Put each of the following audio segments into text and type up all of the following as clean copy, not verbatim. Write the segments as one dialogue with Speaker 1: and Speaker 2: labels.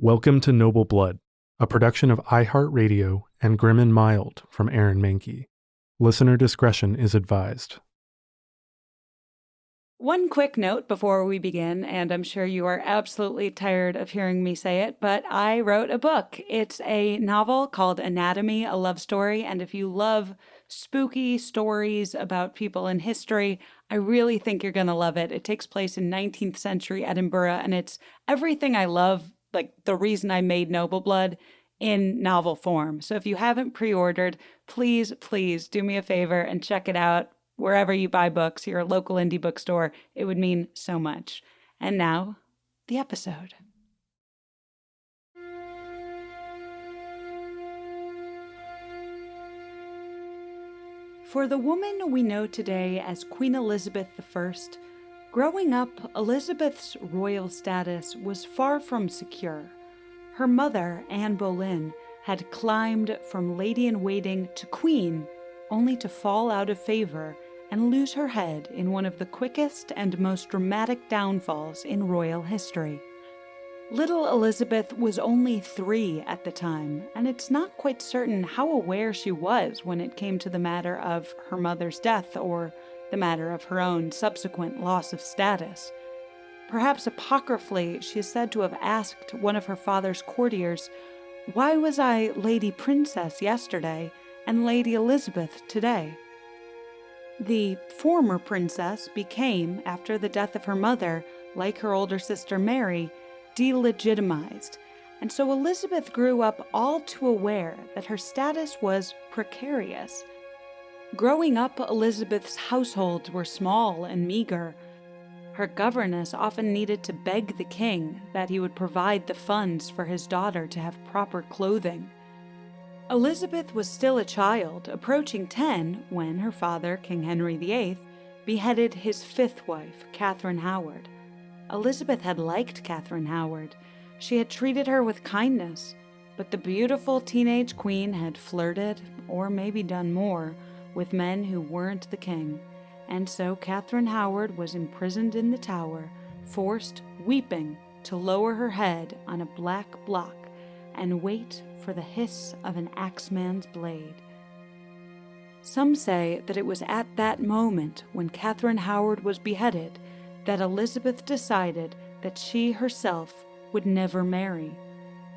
Speaker 1: Welcome to Noble Blood, a production of iHeartRadio and Grim and Mild from Aaron Mahnke. Listener discretion is advised.
Speaker 2: One quick note before we begin, and I'm sure you are absolutely tired of hearing me say it, but I wrote a book. It's a novel called Anatomy, a Love Story, and if you love spooky stories about people in history, I really think you're going to love it. It takes place in 19th century Edinburgh, and it's everything I love, like the reason I made Noble Blood, in novel form. So if you haven't pre-ordered, please do me a favor and check it out wherever you buy books, your local indie bookstore. It would mean so much. And now, the episode. For the woman we know today as Queen Elizabeth I, growing up, Elizabeth's royal status was far from secure. Her mother, Anne Boleyn, had climbed from lady-in-waiting to queen, only to fall out of favor and lose her head in one of the quickest and most dramatic downfalls in royal history. Little Elizabeth was only 3 at the time, and it's not quite certain how aware she was when it came to the matter of her mother's death or the matter of her own subsequent loss of status. Perhaps apocryphally, she is said to have asked one of her father's courtiers, "Why was I Lady Princess yesterday and Lady Elizabeth today?" The former princess became, after the death of her mother, like her older sister Mary, delegitimized, and so Elizabeth grew up all too aware that her status was precarious. Growing up, Elizabeth's households were small and meager. Her governess often needed to beg the king that he would provide the funds for his daughter to have proper clothing. Elizabeth was still a child, approaching 10, when her father, King Henry VIII, beheaded his 5th wife, Catherine Howard. Elizabeth had liked Catherine Howard. She had treated her with kindness, but the beautiful teenage queen had flirted, or maybe done more, with men who weren't the king. And so Catherine Howard was imprisoned in the Tower, forced, weeping, to lower her head on a black block and wait for the hiss of an axeman's blade. Some say that it was at that moment when Catherine Howard was beheaded that Elizabeth decided that she herself would never marry.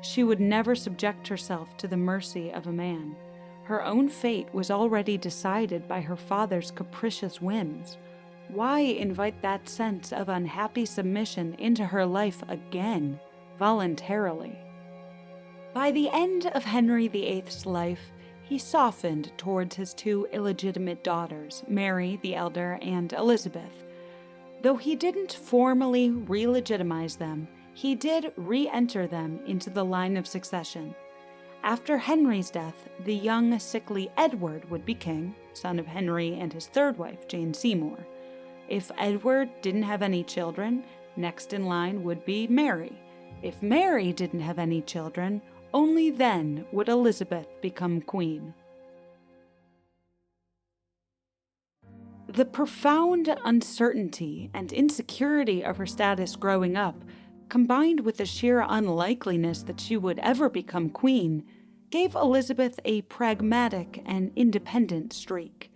Speaker 2: She would never subject herself to the mercy of a man. Her own fate was already decided by her father's capricious whims. Why invite that sense of unhappy submission into her life again, voluntarily? By the end of Henry VIII's life, he softened towards his 2 illegitimate daughters, Mary the elder and Elizabeth. Though he didn't formally re-legitimize them, he did re-enter them into the line of succession. After Henry's death, the young, sickly Edward would be king, son of Henry and his 3rd wife, Jane Seymour. If Edward didn't have any children, next in line would be Mary. If Mary didn't have any children, only then would Elizabeth become queen. The profound uncertainty and insecurity of her status growing up, combined with the sheer unlikeliness that she would ever become queen, gave Elizabeth a pragmatic and independent streak.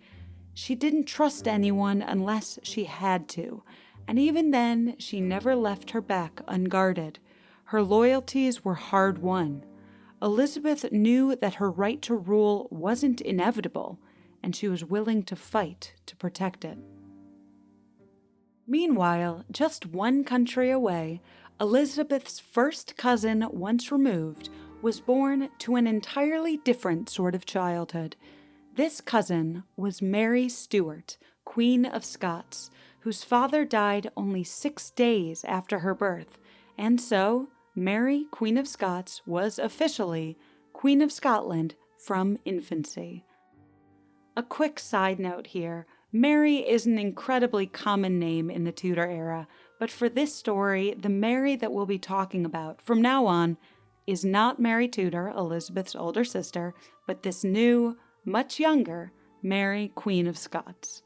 Speaker 2: She didn't trust anyone unless she had to, and even then, she never left her back unguarded. Her loyalties were hard-won. Elizabeth knew that her right to rule wasn't inevitable, and she was willing to fight to protect it. Meanwhile, just 1 country away, Elizabeth's first cousin, once removed, was born to an entirely different sort of childhood. This cousin was Mary Stuart, Queen of Scots, whose father died only 6 days after her birth, and so Mary, Queen of Scots, was officially Queen of Scotland from infancy. A quick side note here, Mary is an incredibly common name in the Tudor era, but for this story, the Mary that we'll be talking about from now on is not Mary Tudor, Elizabeth's older sister, but this new, much younger, Mary, Queen of Scots.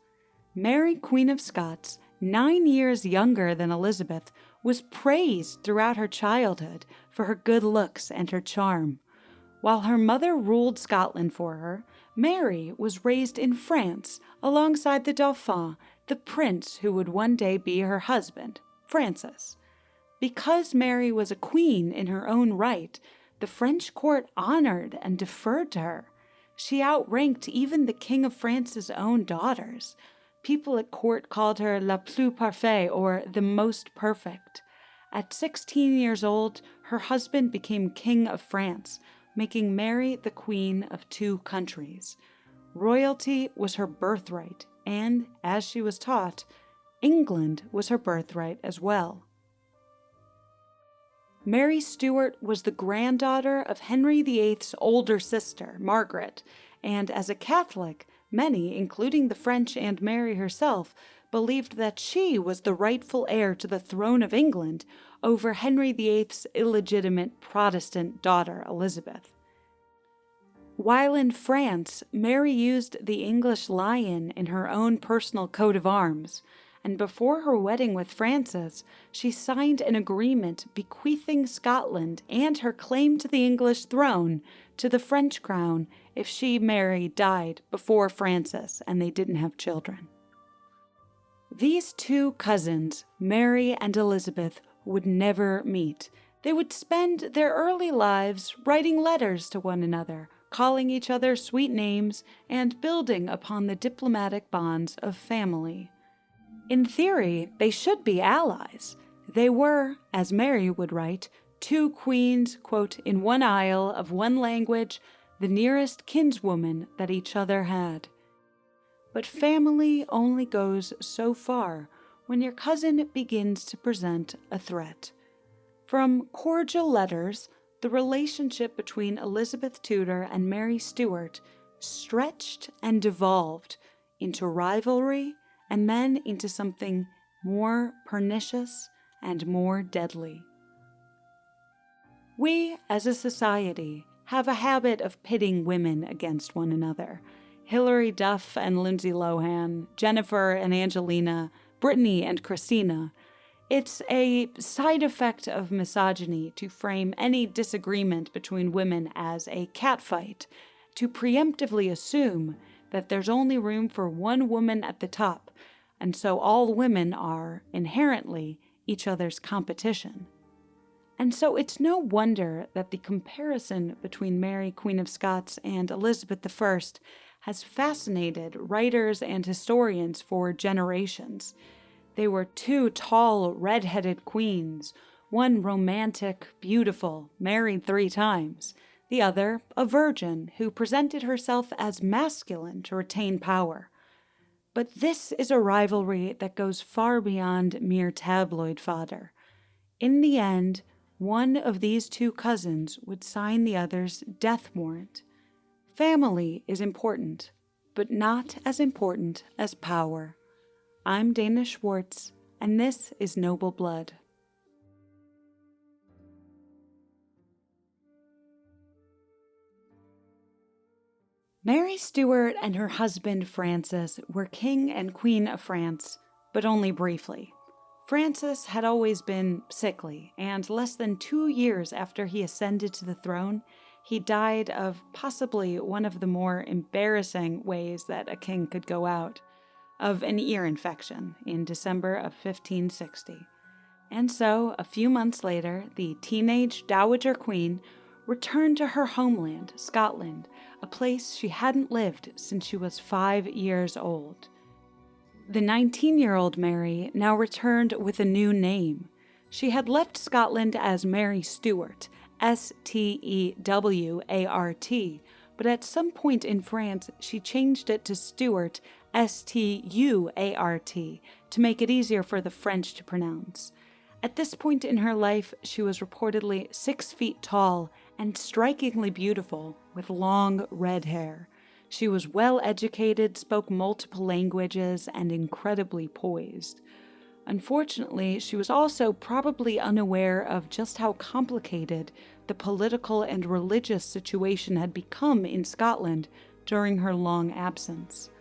Speaker 2: Mary, Queen of Scots, 9 years younger than Elizabeth, was praised throughout her childhood for her good looks and her charm. While her mother ruled Scotland for her, Mary was raised in France alongside the Dauphin, the prince who would one day be her husband, Francis. Because Mary was a queen in her own right, the French court honored and deferred to her. She outranked even the King of France's own daughters. People at court called her la plus parfaite, or the most perfect. At 16 years old, her husband became King of France, making Mary the queen of two countries. Royalty was her birthright, and, as she was taught, England was her birthright as well. Mary Stuart was the granddaughter of Henry VIII's older sister, Margaret, and as a Catholic, many, including the French and Mary herself, believed that she was the rightful heir to the throne of England over Henry VIII's illegitimate Protestant daughter, Elizabeth. While in France, Mary used the English lion in her own personal coat of arms, and before her wedding with Francis, she signed an agreement bequeathing Scotland and her claim to the English throne to the French crown if she, Mary, died before Francis and they didn't have children. These two cousins, Mary and Elizabeth, would never meet. They would spend their early lives writing letters to one another, calling each other sweet names, and building upon the diplomatic bonds of family. In theory, they should be allies. They were, as Mary would write, two queens, quote, in one isle of one language, the nearest kinswoman that each other had. But family only goes so far when your cousin begins to present a threat. From cordial letters, the relationship between Elizabeth Tudor and Mary Stuart stretched and devolved into rivalry and then into something more pernicious and more deadly. We, as a society, have a habit of pitting women against one another. Hilary Duff and Lindsay Lohan, Jennifer and Angelina, Brittany and Christina. It's a side effect of misogyny to frame any disagreement between women as a catfight, to preemptively assume that there's only room for one woman at the top, and so all women are, inherently, each other's competition. And so it's no wonder that the comparison between Mary, Queen of Scots, and Elizabeth I has fascinated writers and historians for generations. They were two tall, red-headed queens, one romantic, beautiful, married 3 times, the other a virgin who presented herself as masculine to retain power. But this is a rivalry that goes far beyond mere tabloid fodder. In the end, one of these two cousins would sign the other's death warrant. Family is important, but not as important as power. I'm Dana Schwartz, and this is Noble Blood. Mary Stuart and her husband Francis were King and Queen of France, but only briefly. Francis had always been sickly, and less than 2 years after he ascended to the throne, he died of possibly one of the more embarrassing ways that a king could go out, of an ear infection in December of 1560. And so, a few months later, the teenage Dowager Queen returned to her homeland, Scotland, a place she hadn't lived since she was 5 years old. The 19-year-old Mary now returned with a new name. She had left Scotland as Mary Stuart, Stewart, but at some point in France she changed it to Stuart, Stuart, to make it easier for the French to pronounce. At this point in her life, she was reportedly 6 feet tall and strikingly beautiful, with long red hair. She was well educated, spoke multiple languages, and incredibly poised. Unfortunately, she was also probably unaware of just how complicated the political and religious situation had become in Scotland during her long absence.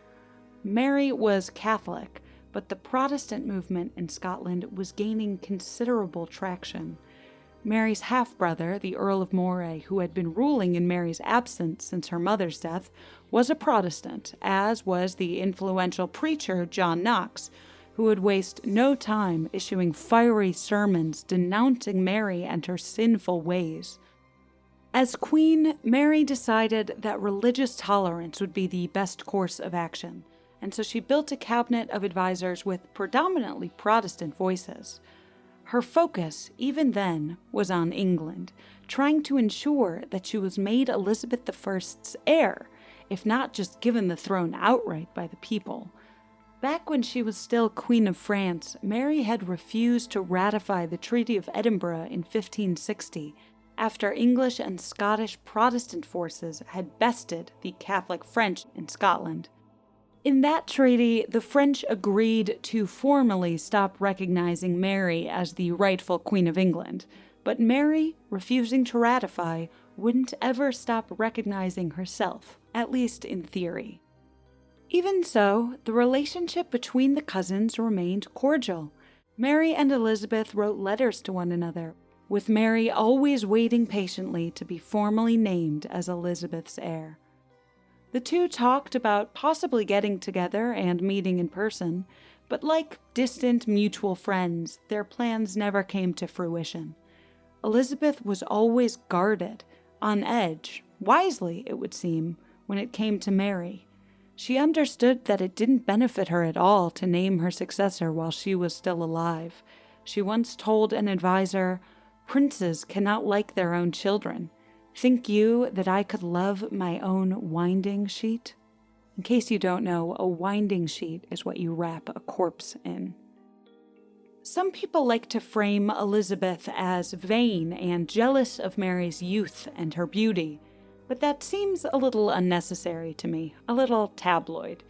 Speaker 2: Mary was Catholic, but the Protestant movement in Scotland was gaining considerable traction. Mary's half-brother, the Earl of Moray, who had been ruling in Mary's absence since her mother's death, was a Protestant, as was the influential preacher John Knox, who would waste no time issuing fiery sermons denouncing Mary and her sinful ways. As queen, Mary decided that religious tolerance would be the best course of action, and so she built a cabinet of advisors with predominantly Protestant voices. Her focus, even then, was on England, trying to ensure that she was made Elizabeth I's heir, if not just given the throne outright by the people. Back when she was still Queen of France, Mary had refused to ratify the Treaty of Edinburgh in 1560, after English and Scottish Protestant forces had bested the Catholic French in Scotland. In that treaty, the French agreed to formally stop recognizing Mary as the rightful Queen of England, but Mary, refusing to ratify, wouldn't ever stop recognizing herself, at least in theory. Even so, the relationship between the cousins remained cordial. Mary and Elizabeth wrote letters to one another, with Mary always waiting patiently to be formally named as Elizabeth's heir. The two talked about possibly getting together and meeting in person, but like distant mutual friends, their plans never came to fruition. Elizabeth was always guarded, on edge, wisely it would seem, when it came to Mary. She understood that it didn't benefit her at all to name her successor while she was still alive. She once told an advisor, "Princes cannot like their own children. Think you that I could love my own winding sheet?" In case you don't know, a winding sheet is what you wrap a corpse in. Some people like to frame Elizabeth as vain and jealous of Mary's youth and her beauty, but that seems a little unnecessary to me, a little tabloid.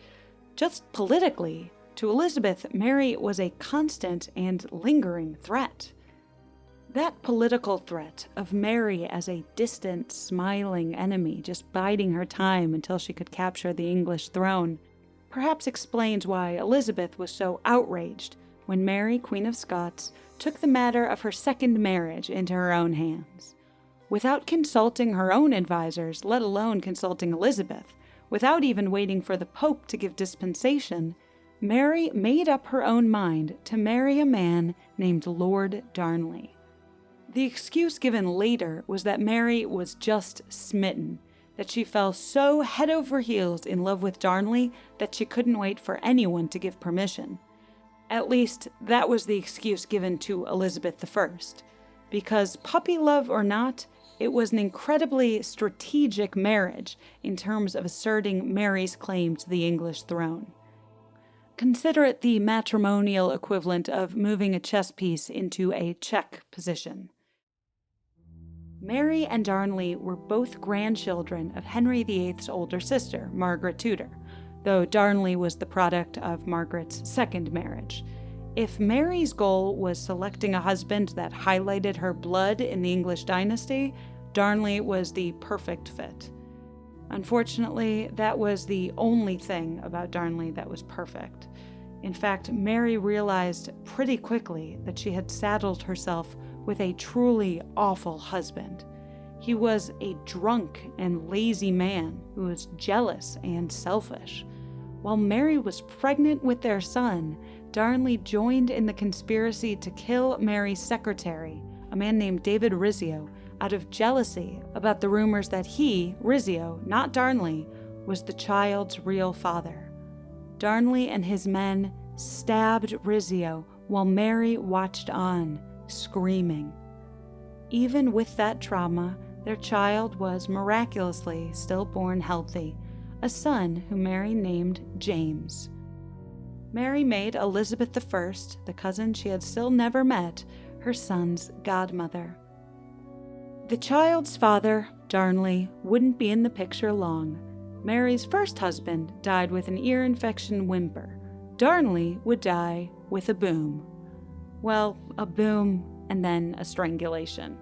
Speaker 2: Just politically, to Elizabeth, Mary was a constant and lingering threat. That political threat of Mary as a distant, smiling enemy just biding her time until she could capture the English throne perhaps explains why Elizabeth was so outraged when Mary, Queen of Scots, took the matter of her second marriage into her own hands. Without consulting her own advisors, let alone consulting Elizabeth, without even waiting for the Pope to give dispensation, Mary made up her own mind to marry a man named Lord Darnley. The excuse given later was that Mary was just smitten, that she fell so head over heels in love with Darnley that she couldn't wait for anyone to give permission. At least, that was the excuse given to Elizabeth I, because puppy love or not, it was an incredibly strategic marriage in terms of asserting Mary's claim to the English throne. Consider it the matrimonial equivalent of moving a chess piece into a check position. Mary and Darnley were both grandchildren of Henry VIII's older sister, Margaret Tudor, though Darnley was the product of Margaret's second marriage. If Mary's goal was selecting a husband that highlighted her blood in the English dynasty, Darnley was the perfect fit. Unfortunately, that was the only thing about Darnley that was perfect. In fact, Mary realized pretty quickly that she had saddled herself with a truly awful husband. He was a drunk and lazy man who was jealous and selfish. While Mary was pregnant with their son, Darnley joined in the conspiracy to kill Mary's secretary, a man named David Rizzio, out of jealousy about the rumors that he, Rizzio, not Darnley, was the child's real father. Darnley and his men stabbed Rizzio while Mary watched on, screaming. Even with that trauma, their child was miraculously still born healthy, a son who Mary named James. Mary made Elizabeth I, the cousin she had still never met, her son's godmother. The child's father, Darnley, wouldn't be in the picture long. Mary's first husband died with an ear infection whimper. Darnley would die with a boom. Well, a boom and then a strangulation.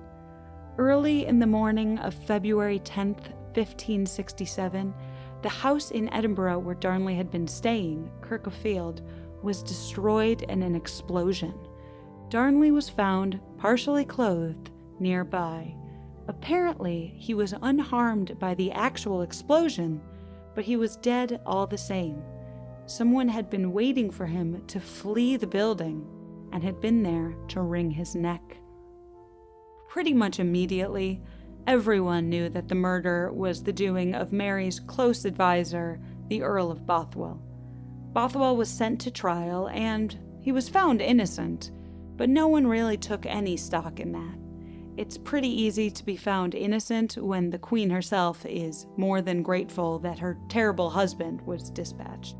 Speaker 2: Early in the morning of February 10th, 1567, the house in Edinburgh where Darnley had been staying, Kirk of Field, was destroyed in an explosion. Darnley was found partially clothed nearby. Apparently, he was unharmed by the actual explosion, but he was dead all the same. Someone had been waiting for him to flee the building and had been there to wring his neck. Pretty much immediately, everyone knew that the murder was the doing of Mary's close advisor, the Earl of Bothwell. Bothwell was sent to trial, and he was found innocent, but no one really took any stock in that. It's pretty easy to be found innocent when the Queen herself is more than grateful that her terrible husband was dispatched.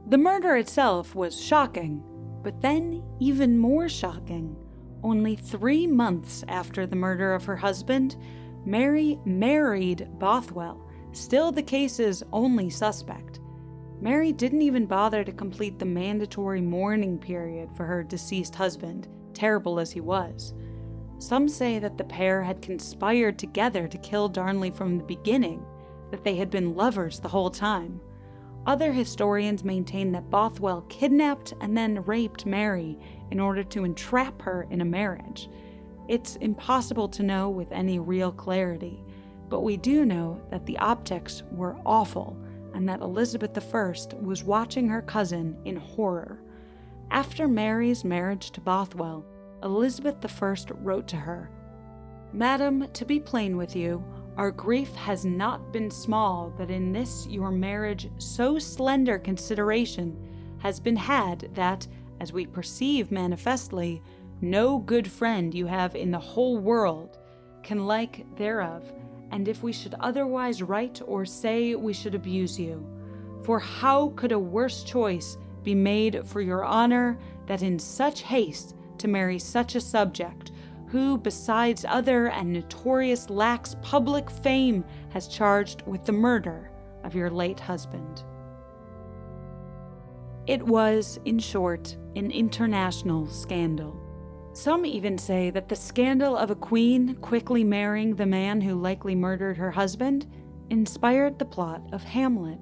Speaker 2: The murder itself was shocking, but then even more shocking. Only 3 months after the murder of her husband, Mary married Bothwell, still the case's only suspect. Mary didn't even bother to complete the mandatory mourning period for her deceased husband, terrible as he was. Some say that the pair had conspired together to kill Darnley from the beginning, that they had been lovers the whole time. Other historians maintain that Bothwell kidnapped and then raped Mary in order to entrap her in a marriage. It's impossible to know with any real clarity, but we do know that the optics were awful and that Elizabeth I was watching her cousin in horror. After Mary's marriage to Bothwell, Elizabeth I wrote to her, "Madam, to be plain with you, our grief has not been small that in this your marriage so slender consideration has been had that, as we perceive manifestly, no good friend you have in the whole world can like thereof, and if we should otherwise write or say, we should abuse you. For how could a worse choice be made for your honor that in such haste to marry such a subject, who, besides other and notorious lacks public fame, has charged with the murder of your late husband?" It was, in short, an international scandal. Some even say that the scandal of a queen quickly marrying the man who likely murdered her husband inspired the plot of Hamlet.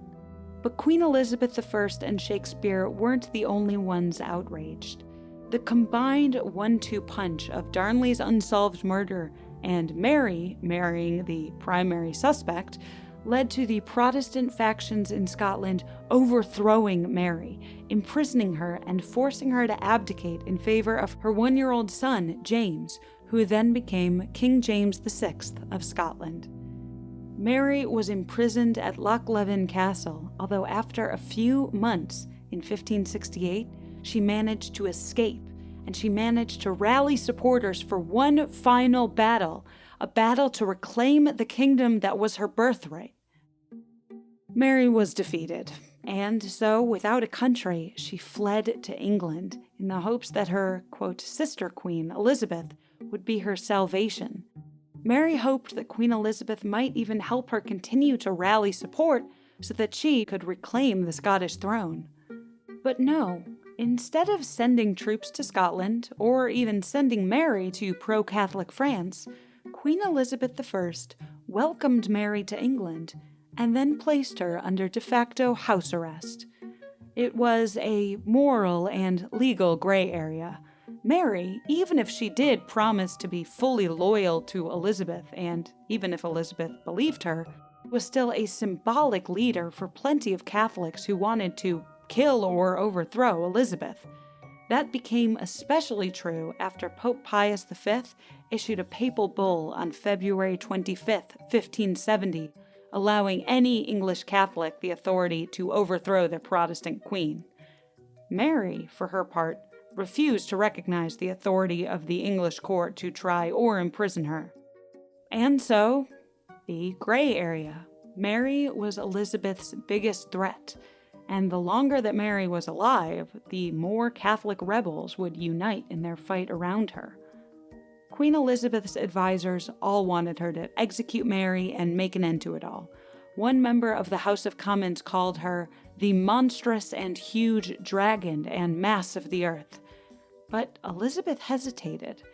Speaker 2: But Queen Elizabeth I and Shakespeare weren't the only ones outraged. The combined 1-2 punch of Darnley's unsolved murder and Mary marrying the primary suspect led to the Protestant factions in Scotland overthrowing Mary, imprisoning her and forcing her to abdicate in favor of her 1-year-old son, James, who then became King James VI of Scotland. Mary was imprisoned at Loch Leven Castle, although after a few months, in 1568, she managed to escape, and she managed to rally supporters for one final battle, a battle to reclaim the kingdom that was her birthright. Mary was defeated, and so, without a country, she fled to England in the hopes that her, quote, sister queen, Elizabeth, would be her salvation. Mary hoped that Queen Elizabeth might even help her continue to rally support so that she could reclaim the Scottish throne. But no. Instead of sending troops to Scotland, or even sending Mary to pro-Catholic France, Queen Elizabeth I welcomed Mary to England and then placed her under de facto house arrest. It was a moral and legal gray area. Mary, even if she did promise to be fully loyal to Elizabeth, and even if Elizabeth believed her, was still a symbolic leader for plenty of Catholics who wanted to kill or overthrow Elizabeth. That became especially true after Pope Pius V issued a papal bull on February 25, 1570, allowing any English Catholic the authority to overthrow their Protestant queen. Mary, for her part, refused to recognize the authority of the English court to try or imprison her. And so, the gray area. Mary was Elizabeth's biggest threat, and the longer that Mary was alive, the more Catholic rebels would unite in their fight around her. Queen Elizabeth's advisors all wanted her to execute Mary and make an end to it all. One member of the House of Commons called her the monstrous and huge dragon and mass of the earth. But Elizabeth hesitated.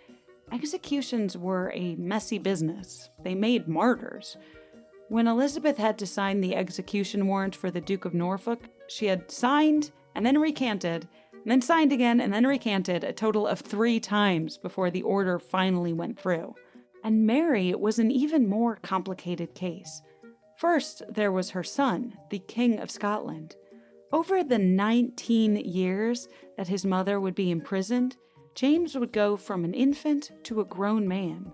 Speaker 2: Executions were a messy business. They made martyrs. When Elizabeth had to sign the execution warrant for the Duke of Norfolk, she had signed and then recanted, and then signed again, and then recanted a total of 3 times before the order finally went through. And Mary was an even more complicated case. First, there was her son, the King of Scotland. Over the 19 years that his mother would be imprisoned, James would go from an infant to a grown man.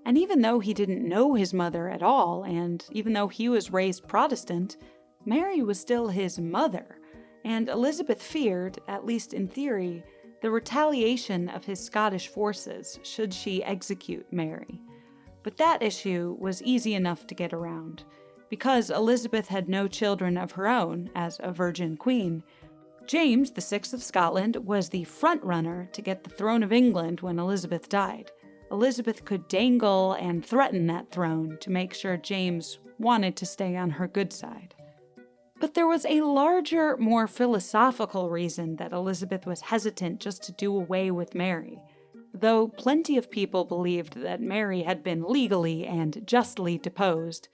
Speaker 2: And even though he didn't know his mother at all, and even though he was raised Protestant, Mary was still his mother, and Elizabeth feared, at least in theory, the retaliation of his Scottish forces should she execute Mary. But that issue was easy enough to get around. Because Elizabeth had no children of her own as a virgin queen, James VI of Scotland was the front-runner to get the throne of England when Elizabeth died. Elizabeth could dangle and threaten that throne to make sure James wanted to stay on her good side. But there was a larger, more philosophical reason that Elizabeth was hesitant just to do away with Mary. Though plenty of people believed that Mary had been legally and justly deposed,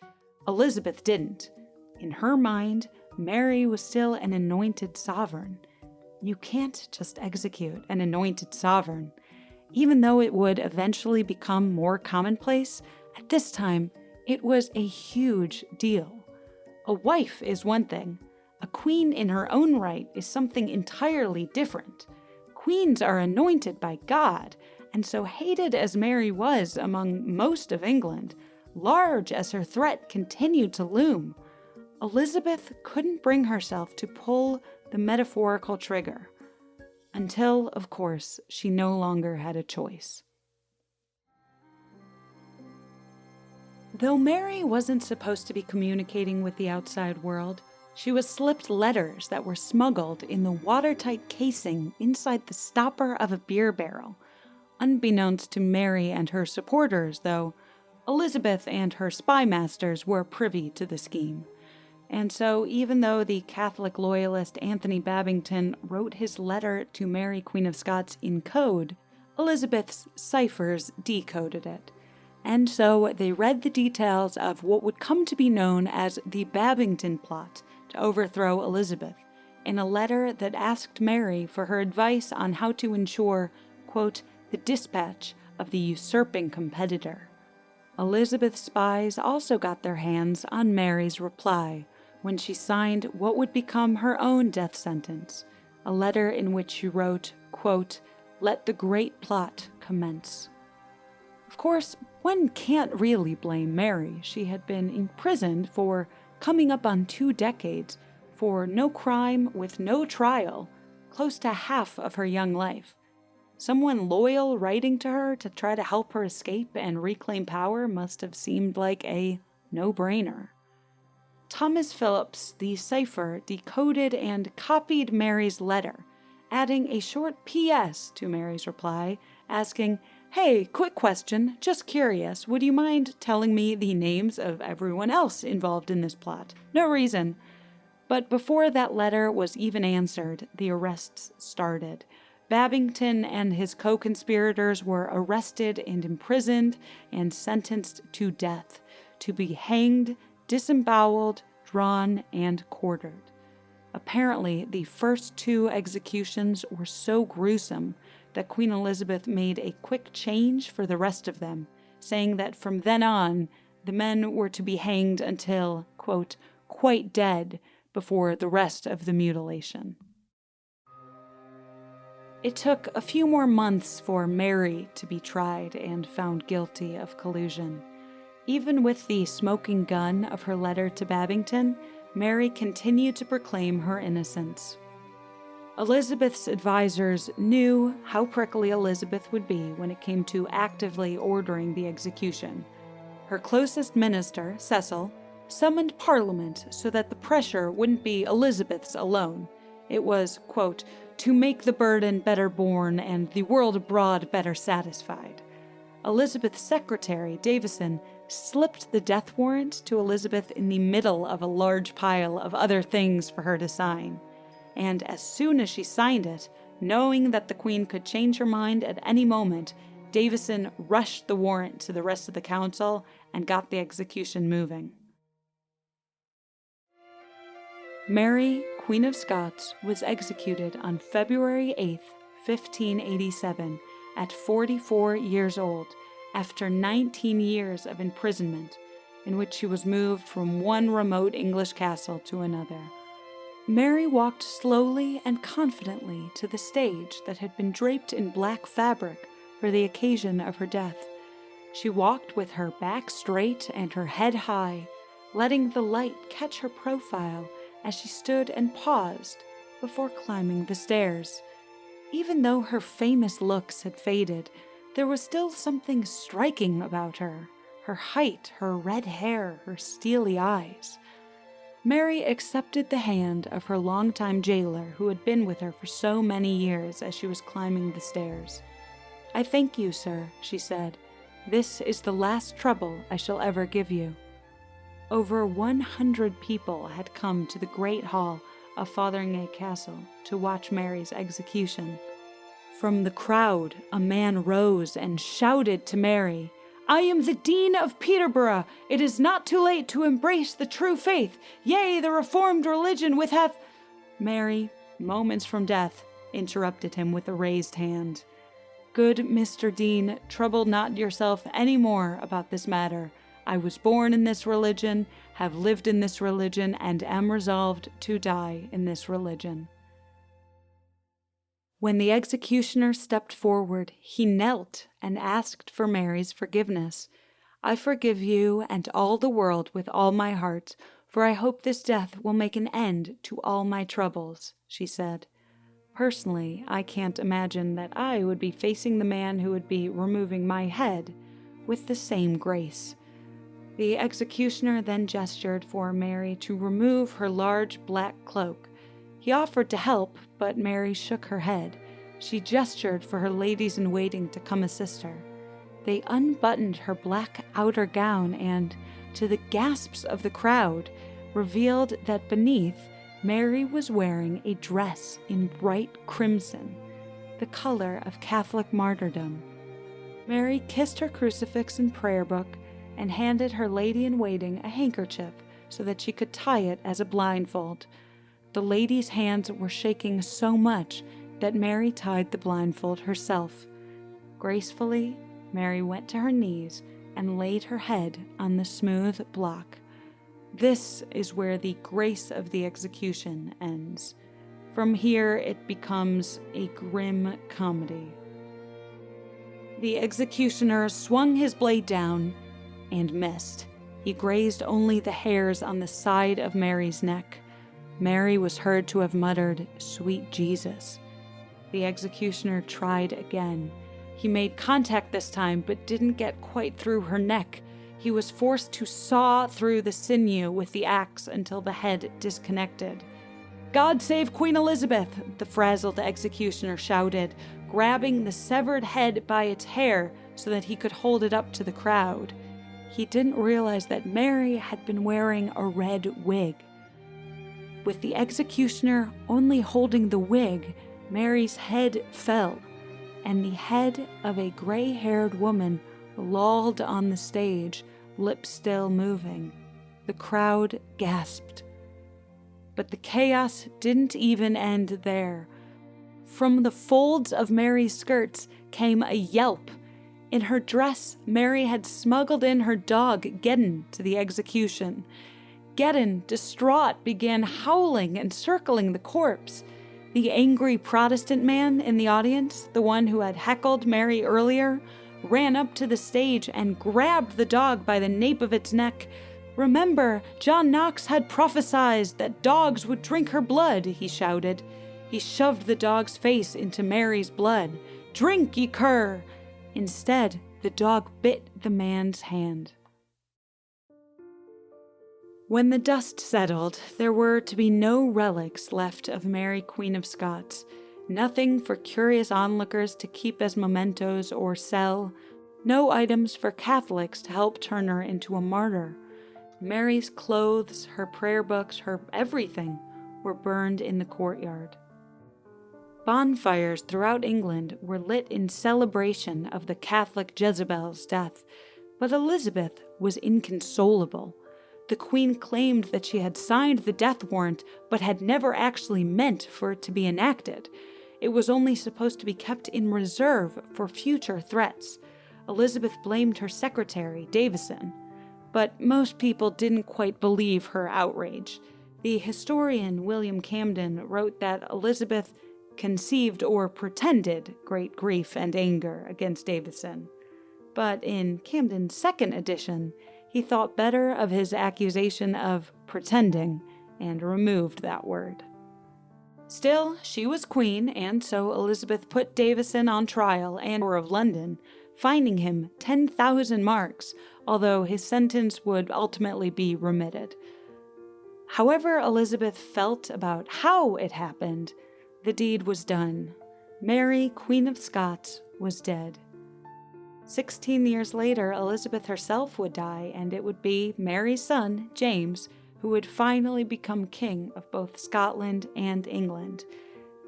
Speaker 2: Elizabeth didn't. In her mind, Mary was still an anointed sovereign. You can't just execute an anointed sovereign. Even though it would eventually become more commonplace, at this time, it was a huge deal. A wife is one thing. A queen in her own right is something entirely different. Queens are anointed by God, and so hated as Mary was among most of England, large as her threat continued to loom, Elizabeth couldn't bring herself to pull the metaphorical trigger. Until, of course, she no longer had a choice. Though Mary wasn't supposed to be communicating with the outside world, she was slipped letters that were smuggled in the watertight casing inside the stopper of a beer barrel. Unbeknownst to Mary and her supporters, though, Elizabeth and her spy masters were privy to the scheme. And so, even though the Catholic loyalist Anthony Babington wrote his letter to Mary, Queen of Scots in code, Elizabeth's ciphers decoded it. And so they read the details of what would come to be known as the Babington Plot to overthrow Elizabeth, in a letter that asked Mary for her advice on how to ensure, quote, the dispatch of the usurping competitor. Elizabeth's spies also got their hands on Mary's reply when she signed what would become her own death sentence, a letter in which she wrote, quote, let the great plot commence. Of course, one can't really blame Mary. She had been imprisoned for coming up on 2 decades for no crime with no trial, close to half of her young life. Someone loyal writing to her to try to help her escape and reclaim power must have seemed like a no-brainer. Thomas Phillips, the cipher, decoded and copied Mary's letter, adding a short P.S. to Mary's reply, asking, hey, quick question, just curious, would you mind telling me the names of everyone else involved in this plot? No reason. But before that letter was even answered, the arrests started. Babington and his co-conspirators were arrested and imprisoned and sentenced to death, to be hanged, disemboweled, drawn, and quartered. Apparently, the first 2 executions were so gruesome that Queen Elizabeth made a quick change for the rest of them, saying that from then on, the men were to be hanged until, quote, quite dead before the rest of the mutilation. It took a few more months for Mary to be tried and found guilty of collusion. Even with the smoking gun of her letter to Babington, Mary continued to proclaim her innocence. Elizabeth's advisors knew how prickly Elizabeth would be when it came to actively ordering the execution. Her closest minister, Cecil, summoned Parliament so that the pressure wouldn't be Elizabeth's alone. It was, quote, to make the burden better borne and the world abroad better satisfied. Elizabeth's secretary, Davison, slipped the death warrant to Elizabeth in the middle of a large pile of other things for her to sign. And as soon as she signed it, knowing that the Queen could change her mind at any moment, Davison rushed the warrant to the rest of the council and got the execution moving. Mary, Queen of Scots, was executed on February 8, 1587, at 44 years old, after 19 years of imprisonment, in which she was moved from one remote English castle to another. Mary walked slowly and confidently to the stage that had been draped in black fabric for the occasion of her death. She walked with her back straight and her head high, letting the light catch her profile as she stood and paused before climbing the stairs. Even though her famous looks had faded, there was still something striking about her. Her height, her red hair, her steely eyes. Mary accepted the hand of her longtime jailer who had been with her for so many years as she was climbing the stairs. "I thank you, sir," she said. "This is the last trouble I shall ever give you." Over 100 people had come to the great hall of Fotheringay Castle to watch Mary's execution. From the crowd, a man rose and shouted to Mary, "I am the Dean of Peterborough. It is not too late to embrace the true faith, yea, the reformed religion which hath—" Mary, moments from death, interrupted him with a raised hand. "Good Mr. Dean, trouble not yourself any more about this matter. I was born in this religion, have lived in this religion, and am resolved to die in this religion." When the executioner stepped forward, he knelt and asked for Mary's forgiveness. "I forgive you and all the world with all my heart, for I hope this death will make an end to all my troubles," she said. "Personally, I can't imagine that I would be facing the man who would be removing my head with the same grace." The executioner then gestured for Mary to remove her large black cloak. He offered to help, but Mary shook her head. She gestured for her ladies-in-waiting to come assist her. They unbuttoned her black outer gown and, to the gasps of the crowd, revealed that beneath, Mary was wearing a dress in bright crimson, the color of Catholic martyrdom. Mary kissed her crucifix and prayer book and handed her lady-in-waiting a handkerchief so that she could tie it as a blindfold. The lady's hands were shaking so much that Mary tied the blindfold herself. Gracefully, Mary went to her knees and laid her head on the smooth block. This is where the grace of the execution ends. From here, it becomes a grim comedy. The executioner swung his blade down and missed. He grazed only the hairs on the side of Mary's neck. Mary was heard to have muttered, "Sweet Jesus." The executioner tried again. He made contact this time, but didn't get quite through her neck. He was forced to saw through the sinew with the axe until the head disconnected. "God save Queen Elizabeth!" the frazzled executioner shouted, grabbing the severed head by its hair so that he could hold it up to the crowd. He didn't realize that Mary had been wearing a red wig. With the executioner only holding the wig, Mary's head fell, and the head of a gray-haired woman lolled on the stage, lips still moving. The crowd gasped. But the chaos didn't even end there. From the folds of Mary's skirts came a yelp. In her dress, Mary had smuggled in her dog, Gedden, to the execution. Gedden, distraught, began howling and circling the corpse. The angry Protestant man in the audience, the one who had heckled Mary earlier, ran up to the stage and grabbed the dog by the nape of its neck. "Remember, John Knox had prophesied that dogs would drink her blood," he shouted. He shoved the dog's face into Mary's blood. "Drink, ye cur!" Instead, the dog bit the man's hand. When the dust settled, there were to be no relics left of Mary, Queen of Scots, nothing for curious onlookers to keep as mementos or sell, no items for Catholics to help turn her into a martyr. Mary's clothes, her prayer books, her everything were burned in the courtyard. Bonfires throughout England were lit in celebration of the Catholic Jezebel's death, but Elizabeth was inconsolable. The Queen claimed that she had signed the death warrant, but had never actually meant for it to be enacted. It was only supposed to be kept in reserve for future threats. Elizabeth blamed her secretary, Davison. But most people didn't quite believe her outrage. The historian William Camden wrote that Elizabeth conceived or pretended great grief and anger against Davison. But in Camden's second edition, he thought better of his accusation of pretending and removed that word. Still, she was queen, and so Elizabeth put Davison on trial and of London, fining him 10,000 marks, although his sentence would ultimately be remitted. However Elizabeth felt about how it happened, the deed was done. Mary, Queen of Scots, was dead. 16 years later, Elizabeth herself would die, and it would be Mary's son, James, who would finally become king of both Scotland and England.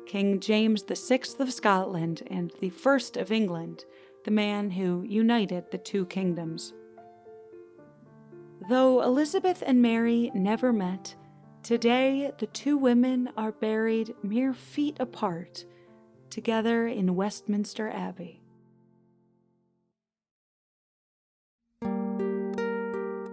Speaker 2: King James VI of Scotland and the First of England, the man who united the two kingdoms. Though Elizabeth and Mary never met, today the two women are buried mere feet apart, together in Westminster Abbey.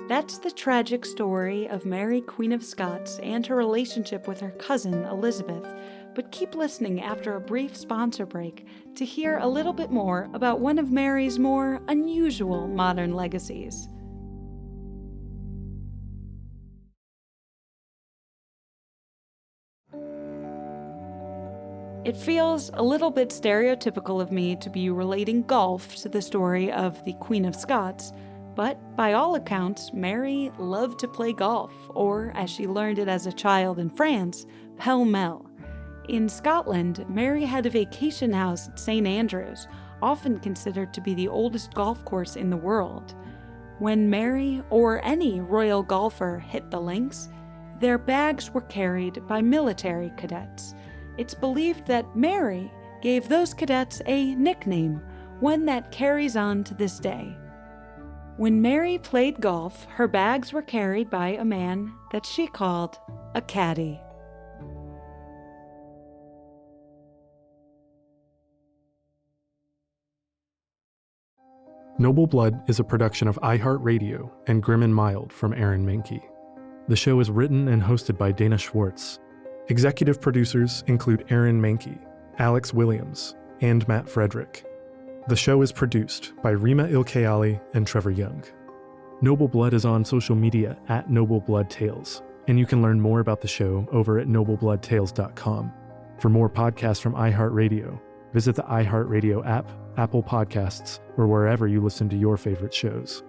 Speaker 2: That's the tragic story of Mary, Queen of Scots, and her relationship with her cousin, Elizabeth. But keep listening after a brief sponsor break to hear a little bit more about one of Mary's more unusual modern legacies. It feels a little bit stereotypical of me to be relating golf to the story of the Queen of Scots, but by all accounts, Mary loved to play golf, or as she learned it as a child in France, pell-mell. In Scotland, Mary had a vacation house at St. Andrews, often considered to be the oldest golf course in the world. When Mary or any royal golfer hit the links, their bags were carried by military cadets. It's believed that Mary gave those cadets a nickname, one that carries on to this day. When Mary played golf, her bags were carried by a man that she called a caddy.
Speaker 1: Noble Blood is a production of iHeartRadio and Grim and Mild from Aaron Mahnke. The show is written and hosted by Dana Schwartz. Executive producers include Aaron Mahnke, Alex Williams, and Matt Frederick. The show is produced by Rima Ilkayali and Trevor Young. Noble Blood is on social media at Noble Blood Tales, and you can learn more about the show over at noblebloodtales.com. For more podcasts from iHeartRadio, visit the iHeartRadio app, Apple Podcasts, or wherever you listen to your favorite shows.